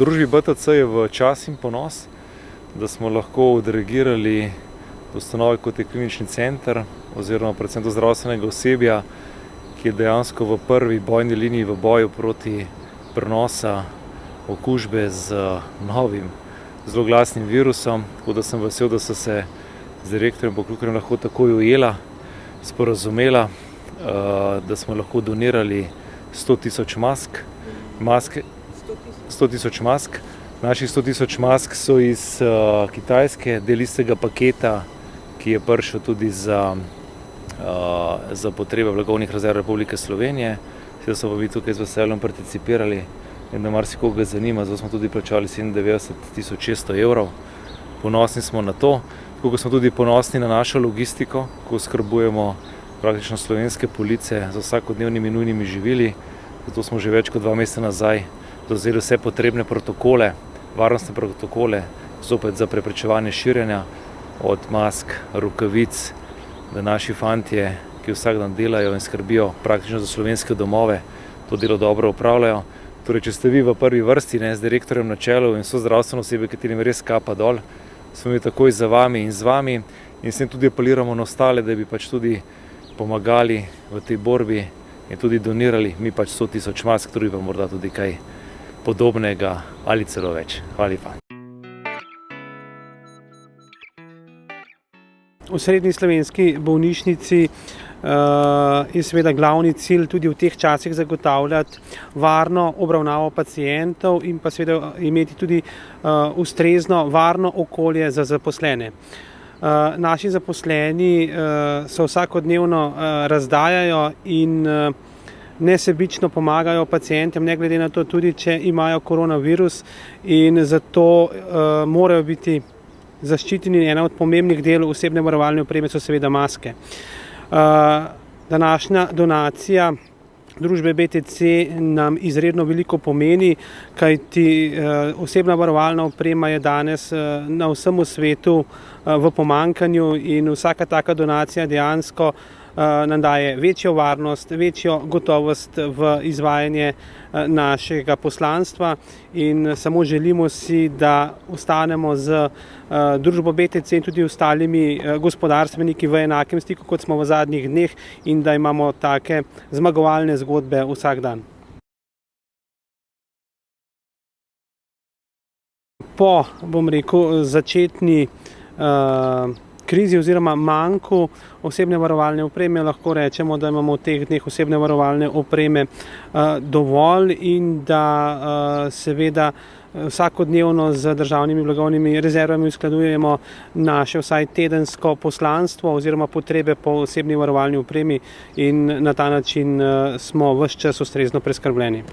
Družbi BTC je v čast in ponos, da smo lahko odreagirali ustanove kot je klinični center oziroma predvsem do zdravstvenega osebja, ki je dejansko v prvi bojni liniji v boju proti prenosa okužbe z novim zloglasnim virusom. Tako da sem vesel, da so se z direktorjem Poklukarjem lahko takoj ujela, sporazumela, da smo lahko donirali 100.000 mask. 100.000 mask. Naših 100.000 mask so iz Kitajske, del istega paketa, ki je prišel tudi za potrebe blagovnih rezerv Republike Slovenije. Sedaj so pa mi tukaj z veseljem participirali in da marsikoga zanima, zato smo tudi plačali 97.600 evrov. Ponosni smo na to, tako kot smo tudi ponosni na našo logistiko, ko skrbujemo praktično slovenske police z vsakodnevnimi nujnimi živili. Zato smo že več kot 2 meseca nazaj dovzeli vse potrebne protokole, varnostne protokole, zopet za preprečevanje širjenja, od mask, rokavic, da naši fantje, ki vsak dan delajo in skrbijo praktično za slovenske domove, to delo dobro opravljajo. Torej, če ste vi v prvi vrsti, z direktorjem na čelu in so zdravstveno osebe, katerim res kapa dol, smo mi takoj za vami in z vami in s tem tudi apeliramo na ostale, da bi tudi pomagali v tej borbi in tudi donirali mi 100.000 mask, tudi pa morda tudi kaj podobnega ali celo več. Hvala lepa. V Osrednji slovenski bolnišnici je seveda glavni cilj tudi v teh časih zagotavljati varno obravnavo pacientov in pa seveda imeti tudi ustrezno varno okolje za zaposlene. Naši zaposleni se vsakodnevno razdajajo in nesebično pomagajo pacientom, ne glede na to tudi, če imajo koronavirus, in zato morajo biti zaščiteni. Ena od pomembnih del osebne varovalne opreme so seveda maske. Današnja donacija družbe BTC nam izredno veliko pomeni, kajti osebna varovalna oprema je danes na vsem svetu v pomanjkanju in vsaka taka donacija dejansko nam daje večjo varnost, večjo gotovost v izvajanje našega poslanstva in samo želimo si, da ostanemo z družbo BTC in tudi ostalimi gospodarstveniki v enakem stiku, kot smo v zadnjih dneh, in da imamo take zmagovalne zgodbe vsak dan. Po, začetni krizi oziroma manku osebne varovalne opreme lahko rečemo, da imamo v teh dneh osebne varovalne opreme dovolj in da seveda vsakodnevno z državnimi blagovnimi rezervami uskladujemo naše vsaj tedensko poslanstvo oziroma potrebe po osebni varovalni opremi in na ta način smo ves čas ustrezno preskrbljeni.